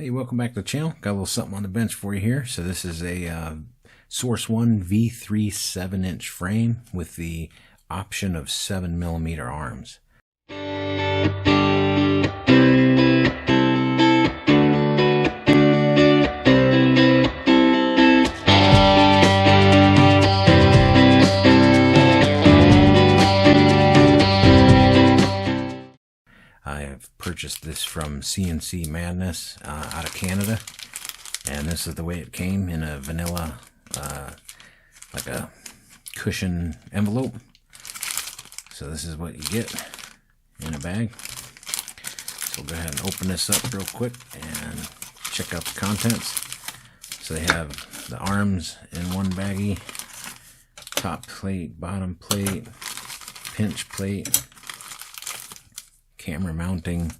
Hey, welcome back to the channel. Got a little something on the bench for you here. So this is a Source 1 V3 7-inch frame with the option of 7mm arms. I've purchased this from CNCMadness out of Canada, and this is the way it came in a vanilla, like a cushion envelope. So this is what you get in a bag. So we'll go ahead and open this up real quick and check out the contents. So they have the arms in one baggie, top plate, bottom plate, pinch plate, camera mounting,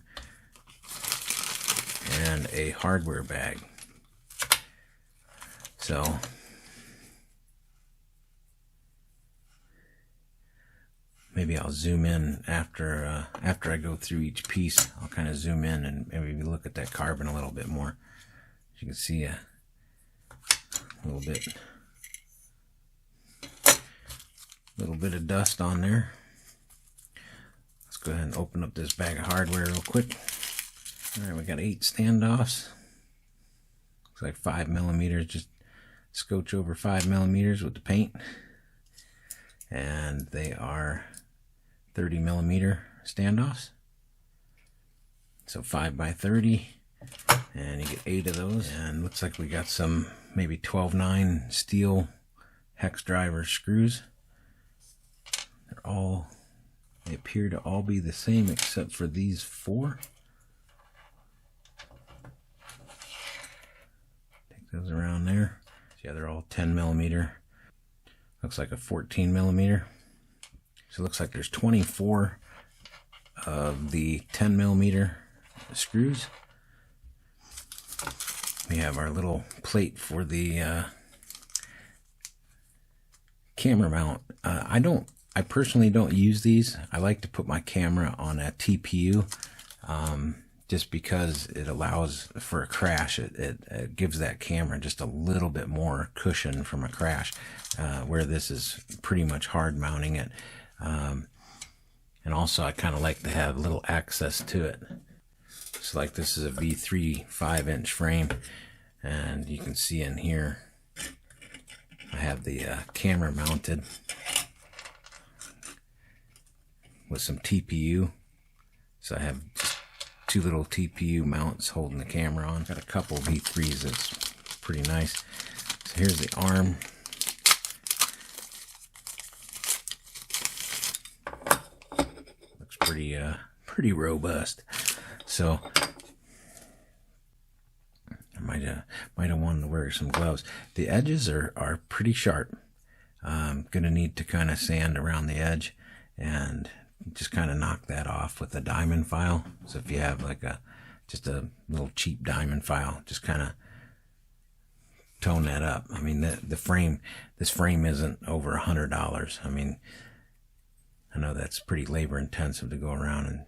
and a hardware bag. So maybe I'll zoom in after I go through each piece. I'll kind of zoom in and maybe look at that carbon a little bit more. As you can see, a little bit of dust on there. Go ahead and open up this bag of hardware real quick. Alright, we got 8 standoffs. Looks like 5mm, just scotch over 5mm with the paint. And they are 30mm standoffs. So 5x30. And you get 8 of those. And looks like we got some maybe 12-9 steel hex driver screws. They appear to all be the same except for these 4. Take those around there. Yeah, they're all 10mm. Looks like a 14mm. So it looks like there's 24 of the 10mm screws. We have our little plate for the camera mount. I personally don't use these. I like to put my camera on a TPU just because it allows for a crash. It gives that camera just a little bit more cushion from a crash, where this is pretty much hard mounting it. And also I kind of like to have a little access to it. So like this is a V3 5-inch frame, and you can see in here I have the camera mounted with some TPU. So I have 2 little TPU mounts holding the camera on. Got a couple V3s that's pretty nice. So here's the arm. Looks pretty robust. So I might have wanted to wear some gloves. The edges are pretty sharp. I'm gonna need to kind of sand around the edge and just kind of knock that off with a diamond file. So if you have like just a little cheap diamond file, just kind of tone that up. I mean, this frame isn't over $100. I mean, I know that's pretty labor intensive to go around and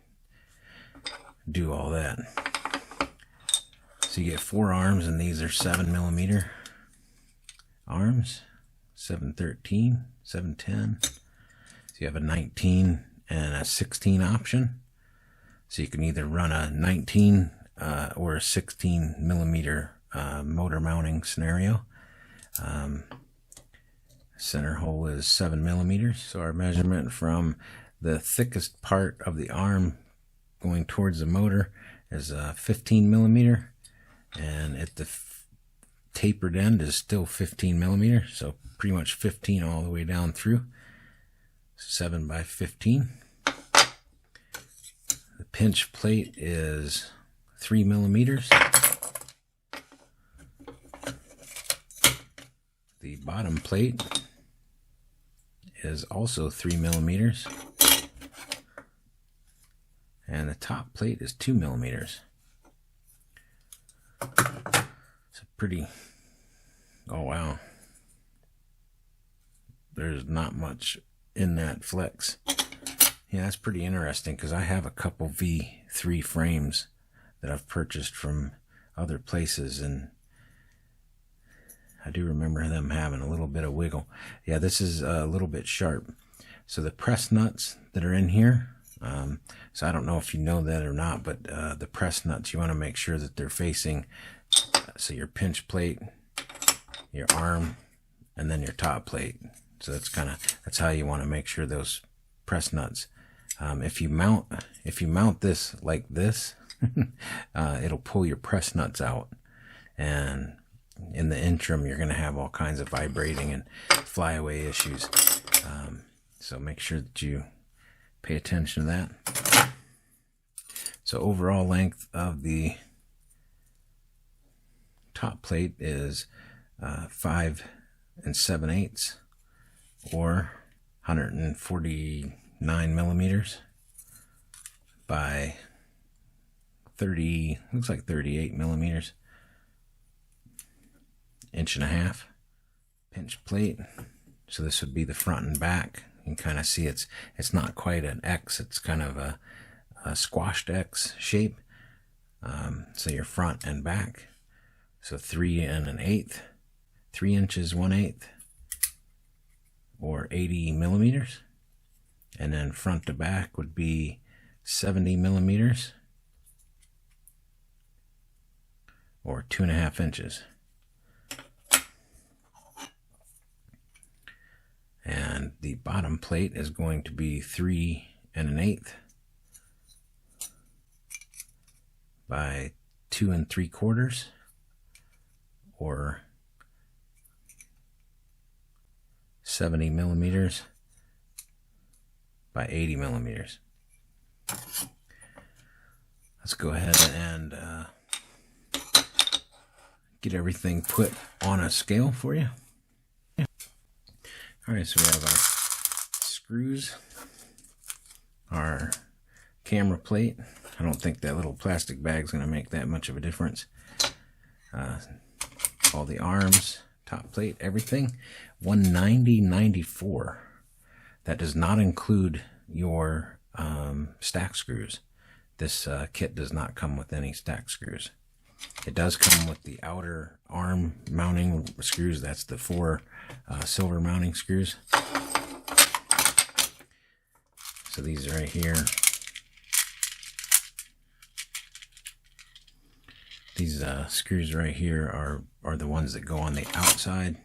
do all that. So you get 4 arms, and these are 7mm arms, 713, 710. So you have a 19 and a 16 option. So you can either run a 19 or a 16mm motor mounting scenario. Center hole is 7mm. So our measurement from the thickest part of the arm going towards the motor is 15mm, and at the tapered end is still 15mm. So pretty much 15 all the way down through. 7x15. The pinch plate is 3mm. The bottom plate is also 3mm. And the top plate is 2mm. It's a pretty, oh wow. There's not much in that flex. Yeah, that's pretty interesting, because I have a couple V3 frames that I've purchased from other places, and I do remember them having a little bit of wiggle. Yeah, this is a little bit sharp. So the press nuts that are in here, so I don't know if you know that or not, but the press nuts, you want to make sure that they're facing, so your pinch plate, your arm, and then your top plate. So that's how you want to make sure those press nuts. If you mount this like this, it'll pull your press nuts out, and in the interim you're going to have all kinds of vibrating and flyaway issues. So make sure that you pay attention to that. So overall length of the top plate is 5 7/8 or 149 millimeters by 30, looks like 38 millimeters, 1.5 inch pinch plate. So this would be the front and back. You can kind of see it's not quite an X, it's kind of a squashed X shape. So your front and back. So 3 1/8, 3 inches 1/8, or 80 millimeters. And then front to back would be 70 millimeters, or 2.5 inches. And the bottom plate is going to be 3 1/8 by 2 3/4, or 70 millimeters by 80 millimeters. Let's go ahead and get everything put on a scale for you. Alright, so we have our screws, our camera plate. I don't think that little plastic bag is going to make that much of a difference. All the arms, top plate, everything. $190.94. That does not include your stack screws. This kit does not come with any stack screws. It does come with the outer arm mounting screws. That's the 4 silver mounting screws. So these right here, these screws right here are the ones that go on the outside.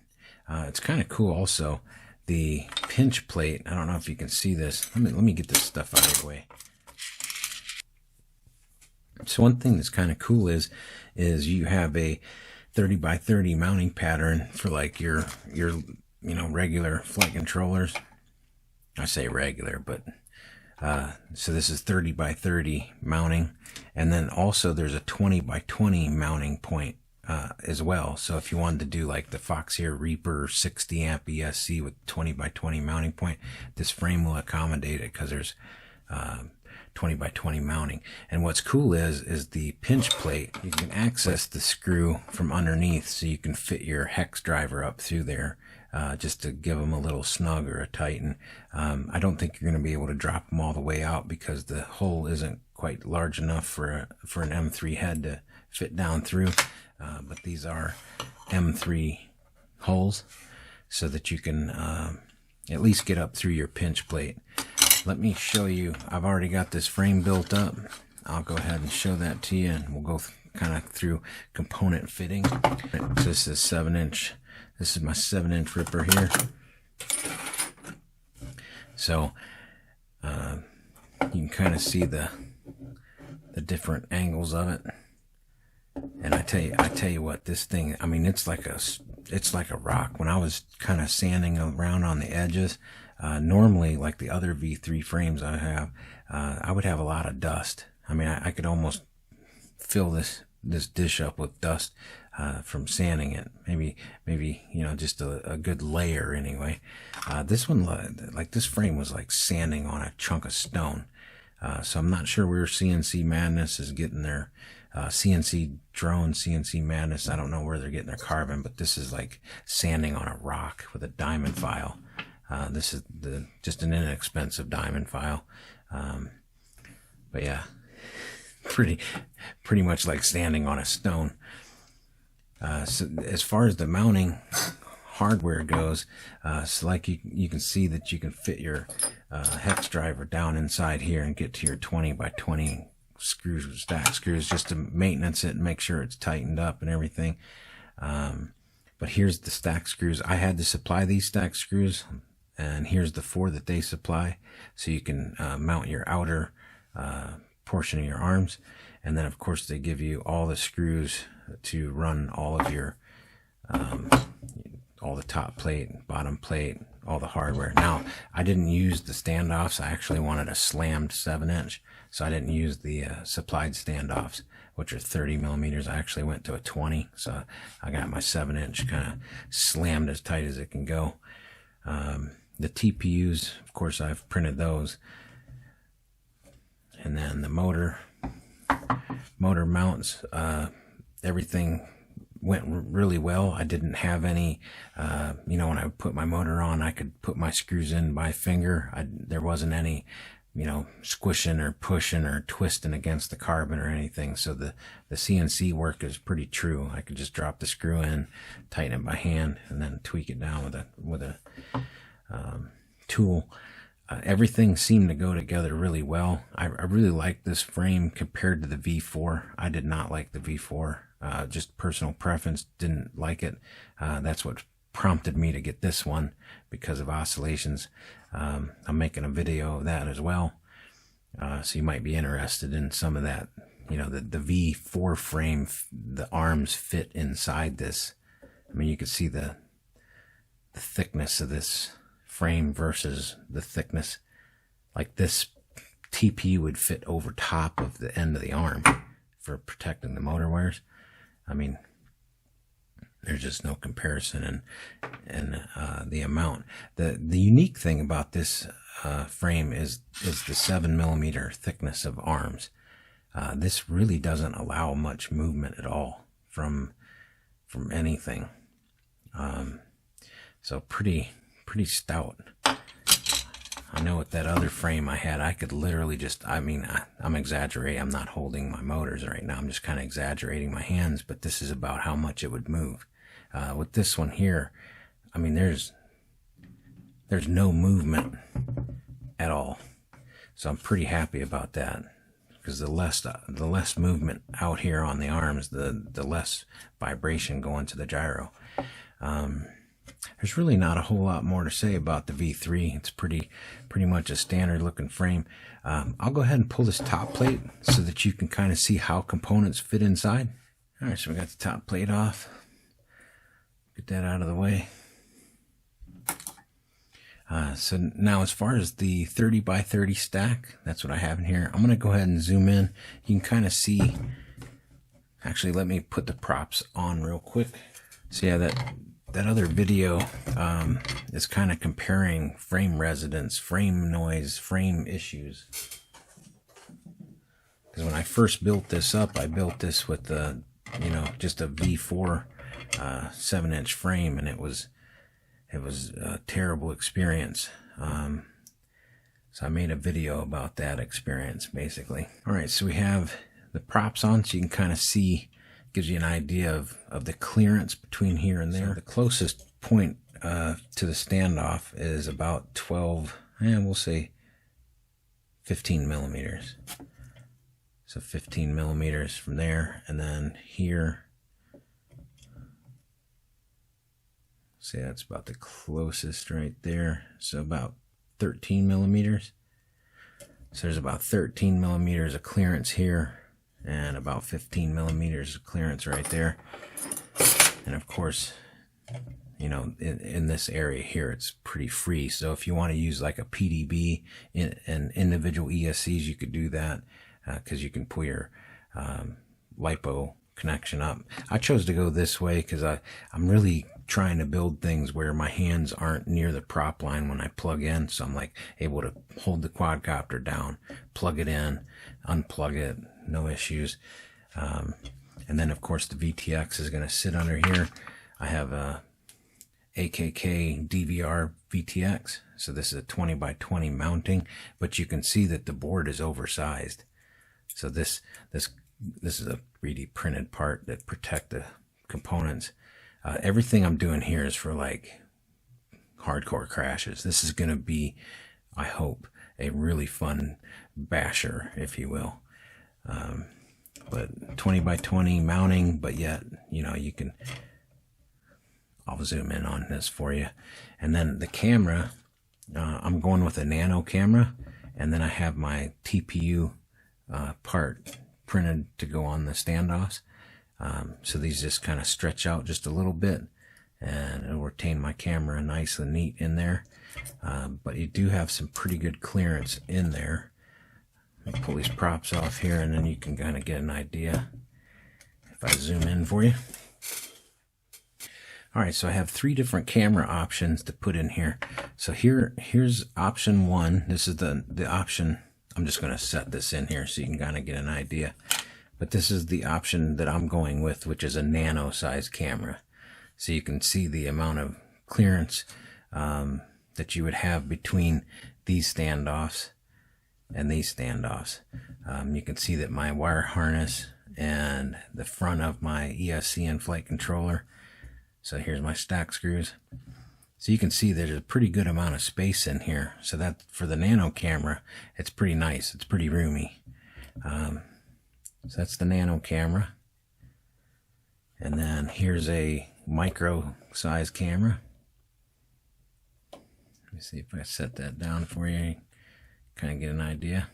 It's kind of cool also. The pinch plate, I don't know if you can see this. Let me get this stuff out of the way. So one thing that's kind of cool is you have a 30 by 30 mounting pattern for like your regular flight controllers. I say regular, but so this is 30 by 30 mounting, and then also there's a 20 by 20 mounting point as well. So if you wanted to do like the Foxeer Reaper 60 amp ESC with 20 by 20 mounting point, this frame will accommodate it because there's 20 by 20 mounting. And what's cool is the pinch plate, you can access the screw from underneath, so you can fit your hex driver up through there, just to give them a little snug or a tighten. I don't think you're going to be able to drop them all the way out because the hole isn't quite large enough for an M3 head to fit down through, but these are M3 holes so that you can at least get up through your pinch plate. Let me show you. I've already got this frame built up. I'll go ahead and show that to you, and we'll go kind of through component fitting. This is 7-inch. This is my 7-inch ripper here. So you can kind of see the different angles of it. And I tell you what, this thing, I mean, it's like a rock. When I was kind of sanding around on the edges, normally, like the other V3 frames I have, I would have a lot of dust. I mean, I could almost fill this dish up with dust from sanding it. Maybe just a good layer anyway. This one, like this frame was like sanding on a chunk of stone. So I'm not sure where CNCMadness is getting their CNC drone, CNCMadness. I don't know where they're getting their carbon, but this is like sanding on a rock with a diamond file. This is just an inexpensive diamond file. But yeah, pretty much like standing on a stone. So as far as the mounting hardware goes, so like you can see that you can fit your hex driver down inside here and get to your 20 by 20 screws, stack screws, just to maintenance it and make sure it's tightened up and everything. But here's the stack screws. I had to supply these stack screws, and here's the 4 that they supply, so you can mount your outer portion of your arms. And then of course they give you all the screws to run all of your all the top plate, bottom plate, all the hardware. Now, I didn't use the standoffs. I actually wanted a slammed 7-inch, so I didn't use the supplied standoffs, which are 30 millimeters. I actually went to a 20, so I got my 7-inch kind of slammed as tight as it can go. The TPUs, of course, I've printed those. And then the motor mounts, everything went really well. I didn't have any, when I put my motor on, I could put my screws in by finger. There wasn't any, squishing or pushing or twisting against the carbon or anything. So the CNC work is pretty true. I could just drop the screw in, tighten it by hand, and then tweak it down with a tool. Everything seemed to go together really well. I really like this frame compared to the V4. I did not like the V4. Just personal preference, didn't like it. That's what prompted me to get this one, because of oscillations. I'm making a video of that as well. So you might be interested in some of that. The V4 frame, the arms fit inside this. I mean, you can see the thickness of this frame versus the thickness. Like this TP would fit over top of the end of the arm for protecting the motor wires. I mean, there's just no comparison in the amount. The unique thing about this frame is the 7 millimeter thickness of arms. This really doesn't allow much movement at all from anything. So pretty stout. I know with that other frame I had, I could literally I'm exaggerating. I'm not holding my motors right now. I'm just kind of exaggerating my hands, but this is about how much it would move. With this one here, I mean, there's no movement at all. So I'm pretty happy about that, because the less movement out here on the arms, the less vibration going to the gyro. There's really not a whole lot more to say about the V3. It's pretty much a standard looking frame. I'll go ahead and pull this top plate so that you can kind of see how components fit inside. All right, so we got the top plate off. Get that out of the way. So now, as far as the 30 by 30 stack, that's what I have in here. I'm going to go ahead and zoom in. You can kind of see. Actually, let me put the props on real quick. So yeah, that other video is kind of comparing frame resonance, frame noise, frame issues. Because when I first built this up, I built this with just a V4 7-inch frame, and it was a terrible experience. So I made a video about that experience, basically. All right, so we have the props on, so you can kind of see. Gives you an idea of the clearance between here and there. So the closest point to the standoff is about 12, we'll say 15 millimeters. So 15 millimeters from there, and then here, see, that's about the closest right there. So about 13 millimeters. So there's about 13 millimeters of clearance here, and about 15 millimeters of clearance right there. And of course, in this area here, it's pretty free. So if you want to use like a PDB and individual ESCs, you could do that, because you can pull your LiPo connection up. I chose to go this way because I'm really trying to build things where my hands aren't near the prop line when I plug in. So I'm like able to hold the quadcopter down, plug it in, unplug it, no issues. And then of course the VTX is going to sit under here. I have a AKK DVR VTX. So this is a 20 by 20 mounting, but you can see that the board is oversized. So this is a 3D printed part that protect the components. Everything I'm doing here is for like hardcore crashes. This is going to be, I hope, a really fun basher, if you will. But 20 by 20 mounting, but yet, you know, you can, I'll zoom in on this for you. And then the camera, I'm going with a nano camera, and then I have my TPU part printed to go on the standoffs. So these just kind of stretch out just a little bit, and it'll retain my camera nice and neat in there. But you do have some pretty good clearance in there. Let me pull these props off here, and then you can kind of get an idea if I zoom in for you. All right, so I have 3 different camera options to put in here. So here's option 1. This is the option. I'm just going to set this in here so you can kind of get an idea. But this is the option that I'm going with, which is a nano size camera. So you can see the amount of clearance that you would have between these standoffs and these standoffs. You can see that my wire harness and the front of my ESC and flight controller. So here's my stack screws. So you can see there's a pretty good amount of space in here. So that for the nano camera, it's pretty nice. It's pretty roomy. So that's the nano camera. And then here's a micro size camera. Let me see if I set that down for you. Kind of get an idea.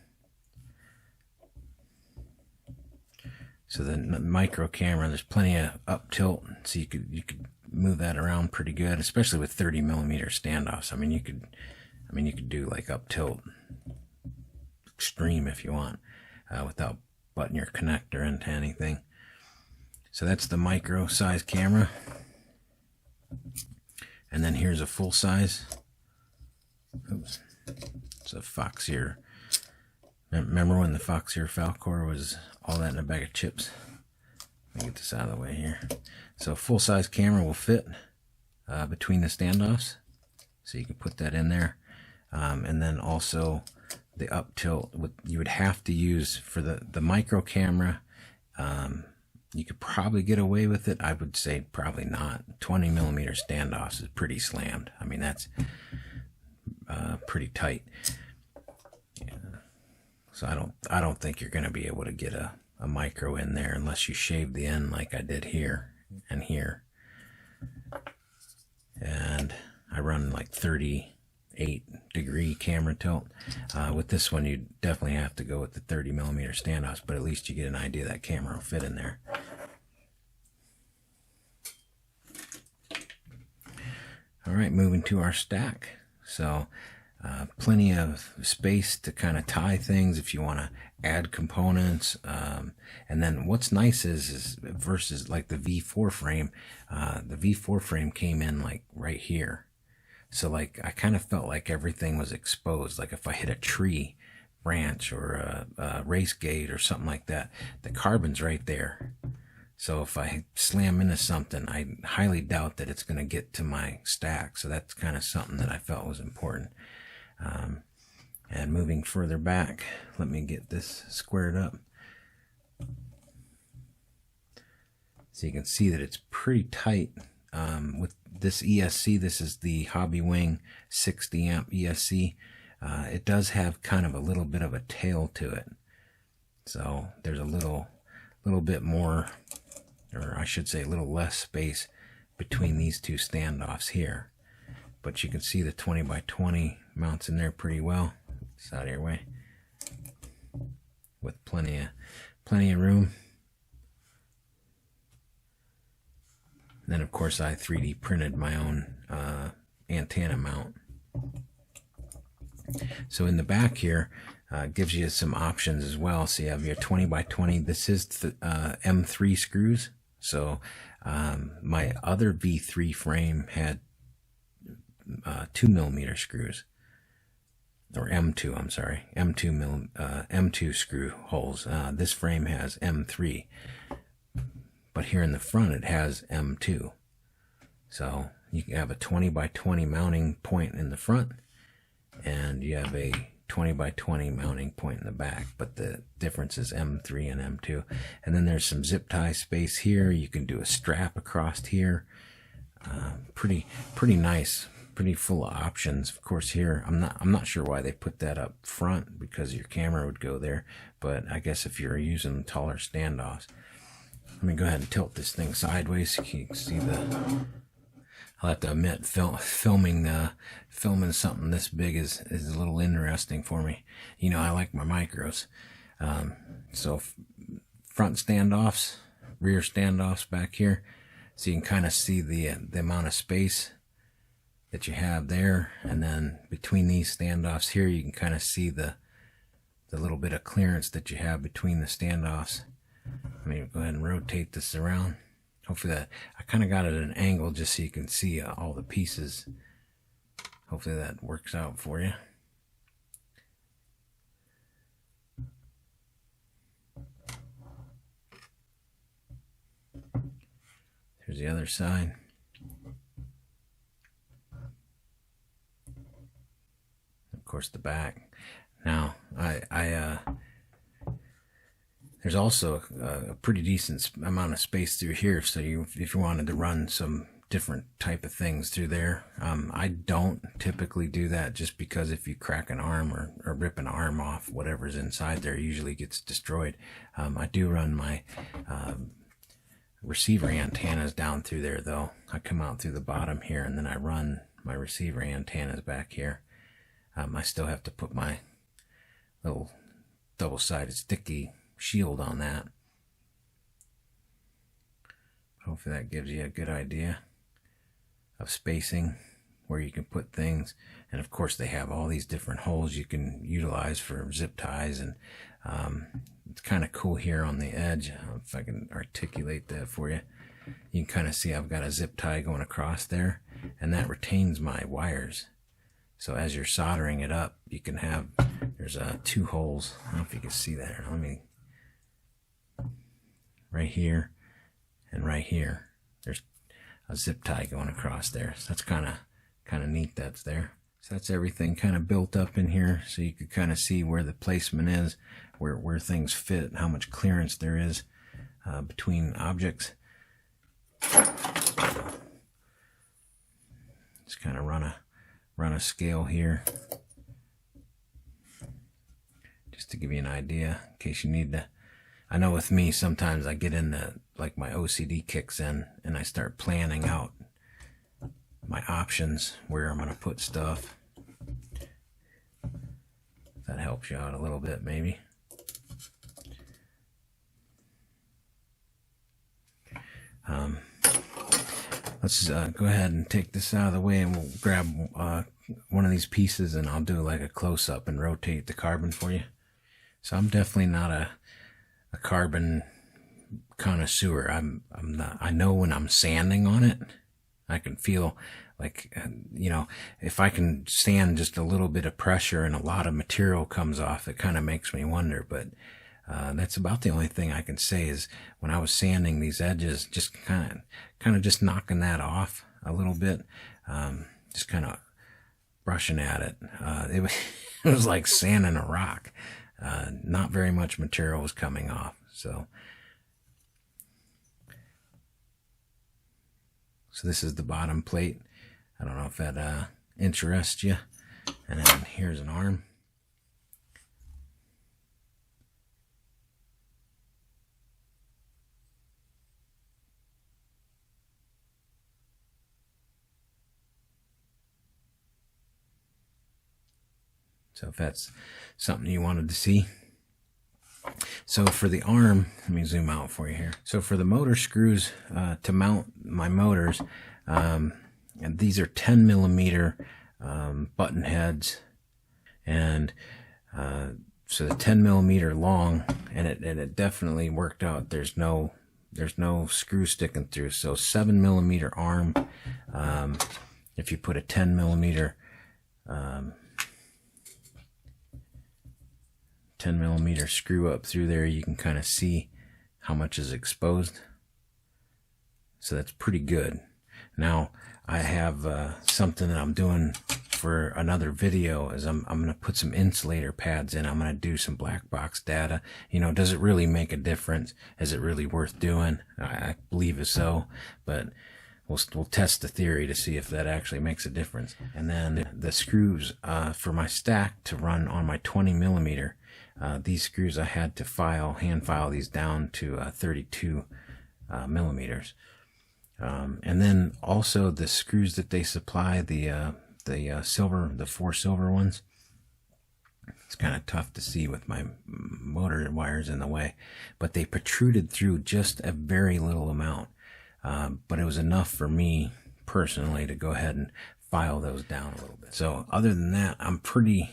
So the micro camera, there's plenty of up tilt, so you could move that around pretty good, especially with 30mm standoffs. I mean, you could do like up tilt extreme if you want, without butting your connector into anything. So that's the micro size camera. And then here's a full size. Oops. It's a Foxeer. Remember when the Foxeer Falcor was all that in a bag of chips? Let me get this out of the way here. So full size camera will fit between the standoffs. So you can put that in there. And then also the up tilt, you would have to use for the micro camera. You could probably get away with it. I would say probably not. 20mm standoffs is pretty slammed. I mean, that's pretty tight. Yeah. So I don't think you're going to be able to get a micro in there unless you shave the end like I did here and here. And I run like 38-degree camera tilt. With this one, you definitely have to go with the 30mm standoffs, but at least you get an idea that camera will fit in there. All right, moving to our stack. So plenty of space to kind of tie things if you want to add components. And then what's nice is versus like the V4 frame, the V4 frame came in like right here. So like I kind of felt like everything was exposed. Like if I hit a tree branch or a race gate or something like that, the carbon's right there. So if I slam into something, I highly doubt that it's going to get to my stack. So that's kind of something that I felt was important. And moving further back, let me get this squared up. So you can see that it's pretty tight. With this ESC, this is the Hobby Wing 60 amp ESC. It does have kind of a little bit of a tail to it. So there's a little bit more, or I should say a little less space between these two standoffs here. But you can see the 20 by 20 mounts in there pretty well. It's out of your way. With plenty of room. And then of course I 3D printed my own antenna mount. So in the back here, gives you some options as well. So you have your 20 by 20. This is the M3 screws. So my other V3 frame had 2mm screws, or M2. I'm sorry, M2 screw holes. This frame has M3, but here in the front it has M2. So you can have a 20 by 20 mounting point in the front, and you have a 20 by 20 mounting point in the back, but the difference is M3 and M2. And then there's some zip tie space here. You can do a strap across here. Pretty nice, pretty full of options. Of course, here I'm not sure why they put that up front, because your camera would go there, but I guess if you're using taller standoffs. Let me go ahead and tilt this thing sideways so you can see the. I'll have to admit, filming something this big is a little interesting for me. You know, I like my micros. So front standoffs, rear standoffs back here, so you can kind of see the amount of space that you have there, and then between these standoffs here, you can kind of see the little bit of clearance that you have between the standoffs. Let me go ahead and rotate this around. Hopefully that, I kind of got it at an angle just so you can see all the pieces. Hopefully that works out for you. Here's the other side. Of course, the back. Now, there's also a pretty decent amount of space through here, so if you wanted to run some different type of things through there. I don't typically do that, just because if you crack an arm or rip an arm off, whatever's inside there usually gets destroyed. I do run my receiver antennas down through there, though. I come out through the bottom here, and then I run my receiver antennas back here. I still have to put my little double-sided sticky shield on that. Hopefully that gives you a good idea of spacing, where you can put things. And of course they have all these different holes you can utilize for zip ties, and it's kind of cool here on the edge. If I can articulate that for you, you can kind of see I've got a zip tie going across there, and that retains my wires. So as you're soldering it up, you can have, there's two holes. I don't know if you can see that. Let me, right here and right here, there's a zip tie going across there. So that's kind of neat that's there. So that's everything kind of built up in here, so you could kind of see where the placement is, where things fit, how much clearance there is between objects. Just kind of run a scale here, just to give you an idea in case you need to. I know with me, sometimes I get into, like, my OCD kicks in, and I start planning out my options, where I'm going to put stuff. That helps you out a little bit, maybe. Let's go ahead and take this out of the way, and we'll grab one of these pieces, and I'll do like a close-up and rotate the carbon for you. So I'm definitely not a carbon connoisseur. I'm not. I know when I'm sanding on it, I can feel like, you know, if I can sand just a little bit of pressure and a lot of material comes off, it kind of makes me wonder. But that's about the only thing I can say is when I was sanding these edges, just kind of just knocking that off a little bit, just kind of brushing at it. It was like sanding a rock. Not very much material was coming off. So this is the bottom plate. I don't know if that interests you. And then here's an arm. So if that's something you wanted to see. So for the arm, let me zoom out for you here. So for the motor screws to mount my motors, and these are 10 millimeter button heads, and so the 10 millimeter long, and it definitely worked out. There's no screw sticking through. So 7 millimeter arm. If you put a 10 millimeter 10 millimeter screw up through there, you can kind of see how much is exposed. So that's pretty good. Now I have something that I'm doing for another video is I'm going to put some insulator pads in. I'm going to do some black box data. You know, does it really make a difference? Is it really worth doing? I believe so, but we'll test the theory to see if that actually makes a difference. And then the screws for my stack to run on my 20 millimeter. These screws I had to hand file these down to 32 millimeters. And then also the screws that they supply, the four silver ones. It's kind of tough to see with my motor wires in the way, but they protruded through just a very little amount. But it was enough for me personally to go ahead and file those down a little bit. So other than that, I'm pretty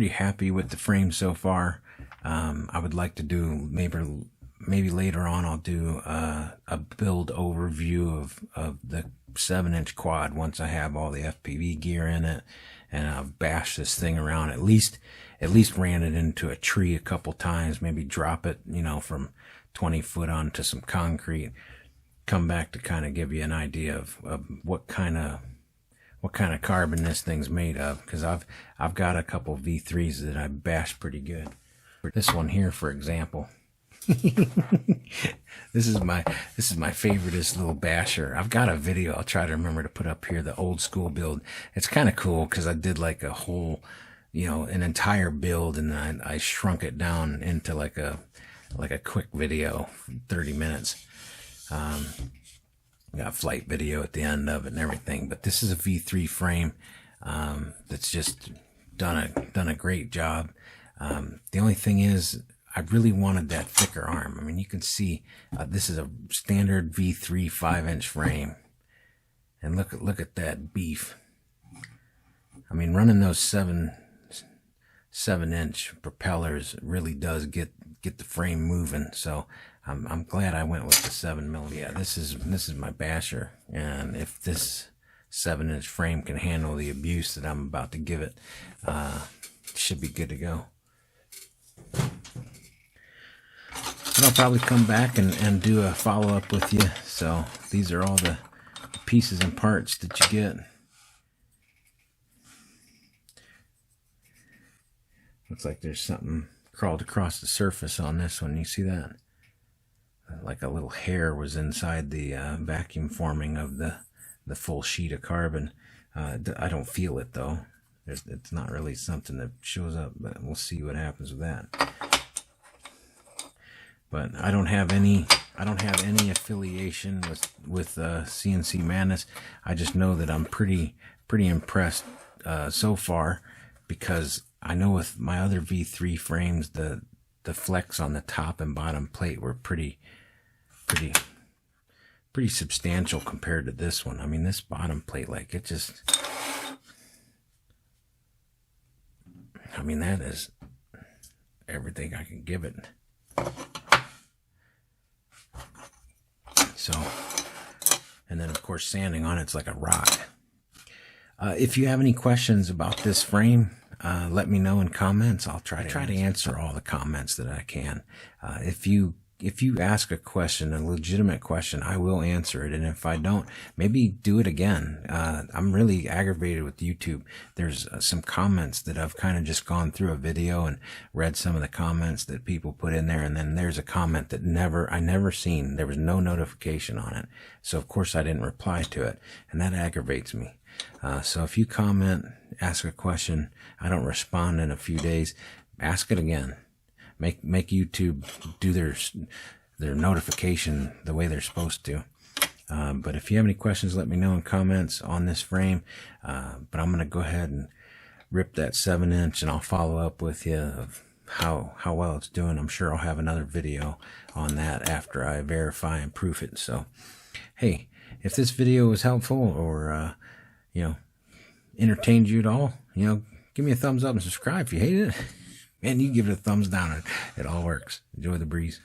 happy with the frame so far. I would like to do maybe later on I'll do a build overview of the 7-inch quad once I have all the FPV gear in it, and I've bashed this thing around, at least ran it into a tree a couple times, maybe drop it, you know, from 20 foot onto some concrete, come back to kind of give you an idea of what kind of carbon this thing's made of, because I've got a couple V3s that I bashed pretty good. This one here, for example. This is my favoriteest little basher. I've got a video I'll try to remember to put up here, the old school build. It's kind of cool because I did like a whole, you know, an entire build, and then I shrunk it down into like a quick video, 30 minutes. Got a flight video at the end of it and everything. But this is a V3 frame that's just done a great job. The only thing is, I really wanted that thicker arm. I mean, you can see this is a standard V3 5-inch frame, and look at that beef. I mean, running those 7-inch propellers really does get the frame moving. So I'm glad I went with the 7 millimeter. Yeah, this is my basher, and if this 7-inch frame can handle the abuse that I'm about to give it, it should be good to go. And I'll probably come back and do a follow-up with you. So these are all the pieces and parts that you get. Looks like there's something crawled across the surface on this one. You see that? Like a little hair was inside the vacuum forming of the full sheet of carbon. I don't feel it though. It's not really something that shows up, but we'll see what happens with that. But I don't have any affiliation with CNCMadness. I just know that I'm pretty impressed so far, because I know with my other V3 frames, the flex on the top and bottom plate were pretty substantial compared to this one. I mean, this bottom plate, like, it just, I mean, that is everything I can give it. So, and then of course sanding on it's like a rock. If you have any questions about this frame, let me know in comments. I'll try to answer all the comments that I can. If you ask a question, a legitimate question, I will answer it. And if I don't, maybe do it again. I'm really aggravated with YouTube. There's some comments that I've kind of just gone through a video and read some of the comments that people put in there. And then there's a comment that I never seen. There was no notification on it. So of course I didn't reply to it. And that aggravates me. So if you comment, ask a question, I don't respond in a few days, ask it again. Make YouTube do their notification the way they're supposed to. But if you have any questions, let me know in comments on this frame. But I'm going to go ahead and rip that 7-inch, and I'll follow up with you of how well it's doing. I'm sure I'll have another video on that after I verify and proof it. So, hey, if this video was helpful or entertained you at all, give me a thumbs up and subscribe. If you hated it, and you give it a thumbs down. It all works. Enjoy the breeze.